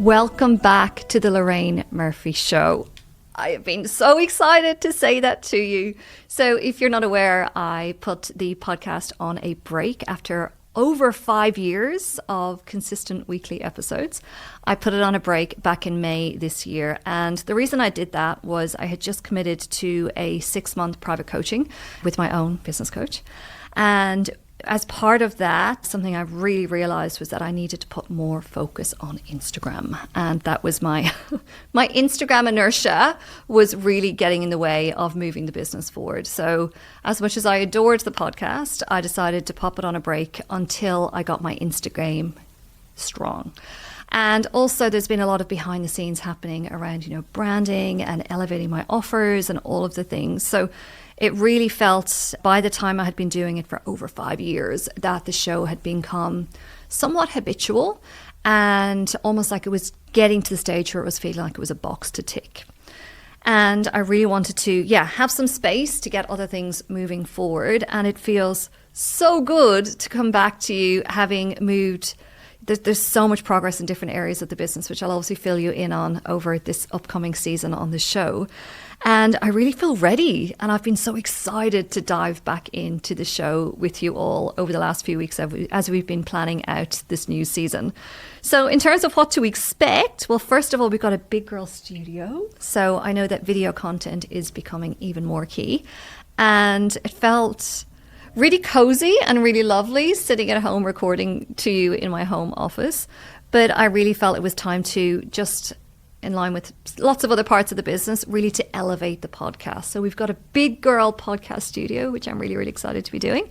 Welcome back to the Lorraine Murphy Show. I have been so excited to say that to you. So if you're not aware, I put the podcast on a break after over 5 years of consistent weekly episodes. I put it on a break back in May this year. And the reason I did that was I had just committed to a 6-month private coaching with my own business coach. And as part of that, something I really realized was that I needed to put more focus on Instagram. And that was my Instagram inertia was really getting in the way of moving the business forward. So as much as I adored the podcast, I decided to pop it on a break until I got my Instagram strong. And also there's been a lot of behind the scenes happening around, branding and elevating my offers and all of the things. So it really felt, by the time I had been doing it for over 5 years, that the show had become somewhat habitual and almost like it was getting to the stage where it was feeling like it was a box to tick. And I really wanted to, have some space to get other things moving forward. And it feels so good to come back to you having moved. There's so much progress in different areas of the business, which I'll obviously fill you in on over this upcoming season on the show. And I really feel ready. And I've been so excited to dive back into the show with you all over the last few weeks as we've been planning out this new season. So in terms of what to expect, well, first of all, we've got a big girl studio. So I know that video content is becoming even more key. And it felt really cozy and really lovely sitting at home recording to you in my home office. But I really felt it was time to just, in line with lots of other parts of the business, really to elevate the podcast. So we've got a big girl podcast studio, which I'm really, really excited to be doing.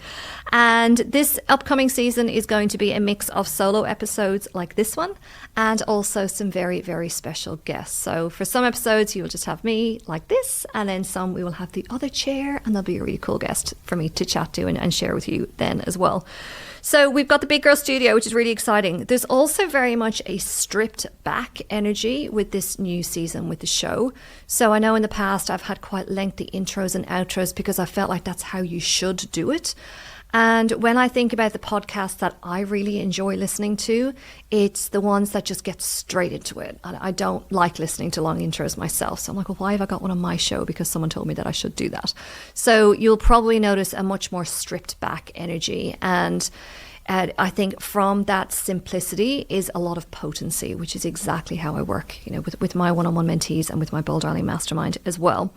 And this upcoming season is going to be a mix of solo episodes like this one and also some very, very special guests. So for some episodes, you'll just have me like this, and then some we will have the other chair, and there'll be a really cool guest for me to chat to and share with you then as well. So we've got the Big Girl Studio, which is really exciting. There's also very much a stripped back energy with this new season with the show. So I know in the past I've had quite lengthy intros and outros because I felt like that's how you should do it. And when I think about the podcasts that I really enjoy listening to, it's the ones that just get straight into it. And I don't like listening to long intros myself. So I'm like, well, why have I got one on my show? Because someone told me that I should do that. So you'll probably notice a much more stripped back energy. And I think from that simplicity is a lot of potency, which is exactly how I work, with my one-on-one mentees and with my Bold Darling Mastermind as well.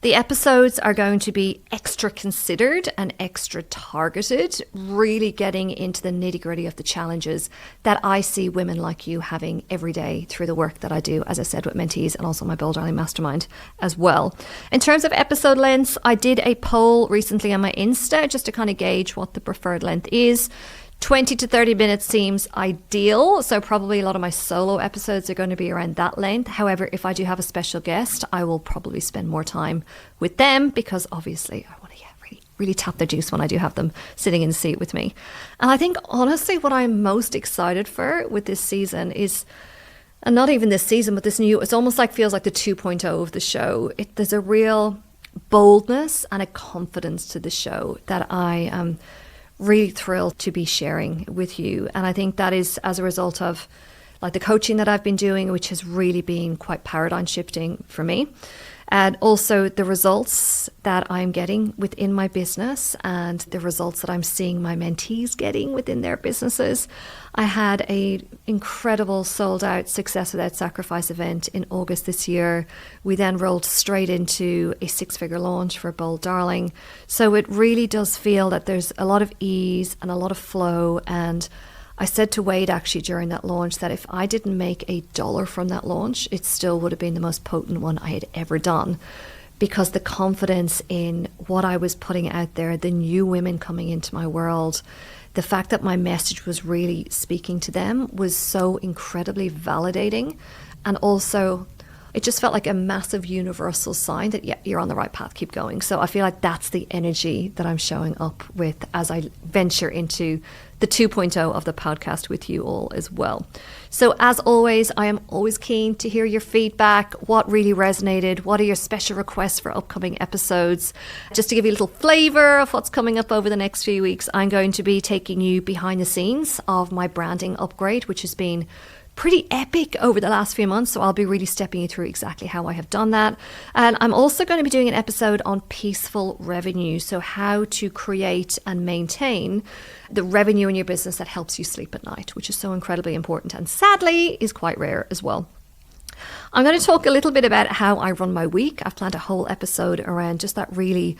The episodes are going to be extra considered and extra targeted, really getting into the nitty-gritty of the challenges that I see women like you having every day through the work that I do, as I said, with mentees and also my Bold Darling Mastermind as well. In terms of episode lengths, I did a poll recently on my Insta just to kind of gauge what the preferred length is. 20 to 30 minutes seems ideal, so probably a lot of my solo episodes are going to be around that length. However, if I do have a special guest, I will probably spend more time with them because obviously I want to really tap their juice when I do have them sitting in the seat with me. And I think honestly what I'm most excited for with this season is, and not even this season, but this new, it's almost like feels like the 2.0 of the show. There's a real boldness and a confidence to the show that I am really thrilled to be sharing with you. And I think that is as a result of like the coaching that I've been doing, which has really been quite paradigm shifting for me. And also the results that I'm getting within my business and the results that I'm seeing my mentees getting within their businesses. I had an incredible sold out Success Without Sacrifice event in August this year. We then rolled straight into a 6-figure launch for Bold Darling. So it really does feel that there's a lot of ease and a lot of flow. And I said to Wade actually during that launch that if I didn't make $1 from that launch, it still would have been the most potent one I had ever done, because the confidence in what I was putting out there, the new women coming into my world, the fact that my message was really speaking to them was so incredibly validating. And also it just felt like a massive universal sign that, yeah, you're on the right path, keep going. So I feel like that's the energy that I'm showing up with as I venture into the 2.0 of the podcast with you all as well. So as always, I am always keen to hear your feedback, what really resonated, what are your special requests for upcoming episodes. Just to give you a little flavor of what's coming up over the next few weeks, I'm going to be taking you behind the scenes of my branding upgrade, which has been pretty epic over the last few months. So I'll be really stepping you through exactly how I have done that. And I'm also going to be doing an episode on peaceful revenue. So how to create and maintain the revenue in your business that helps you sleep at night, which is so incredibly important and sadly is quite rare as well. I'm going to talk a little bit about how I run my week. I've planned a whole episode around just that. Really,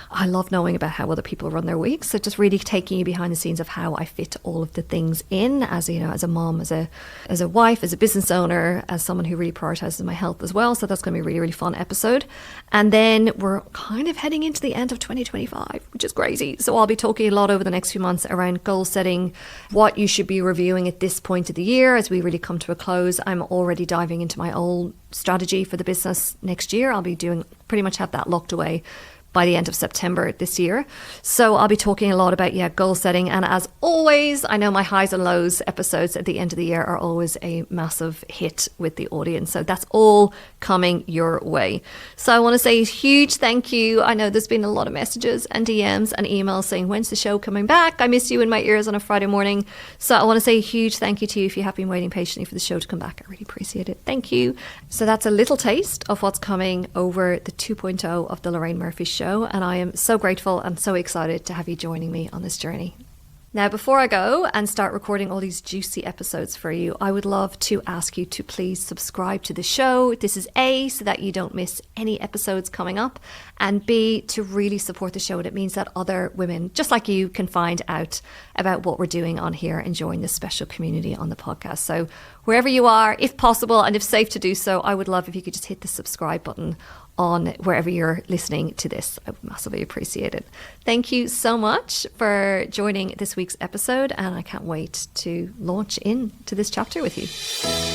I love knowing about how other people run their weeks. So just really taking you behind the scenes of how I fit all of the things in as, you know, as a mom, as a wife, as a business owner, as someone who really prioritizes my health as well. So that's going to be a really, really fun episode. And then we're kind of heading into the end of 2025, which is crazy. So I'll be talking a lot over the next few months around goal setting, what you should be reviewing at this point of the year as we really come to a close. I'm already diving into my old strategy for the business next year. I'll be doing pretty much have that locked away by the end of September this year. So I'll be talking a lot about, goal setting. And as always, I know my highs and lows episodes at the end of the year are always a massive hit with the audience. So that's all coming your way. So I want to say a huge thank you. I know there's been a lot of messages and DMs and emails saying, when's the show coming back? I miss you in my ears on a Friday morning. So I want to say a huge thank you to you if you have been waiting patiently for the show to come back. I really appreciate it. Thank you. So that's a little taste of what's coming over the 2.0 of the Lorraine Murphy Show. And I am so grateful and so excited to have you joining me on this journey. Now, before I go and start recording all these juicy episodes for you, I would love to ask you to please subscribe to the show. This is A, so that you don't miss any episodes coming up, and B, to really support the show. And it means that other women just like you can find out about what we're doing on here and join this special community on the podcast. So wherever you are, if possible and if safe to do so, I would love if you could just hit the subscribe button on wherever you're listening to this. I would massively appreciate it. Thank you so much for joining this week's episode, and I can't wait to launch into this chapter with you.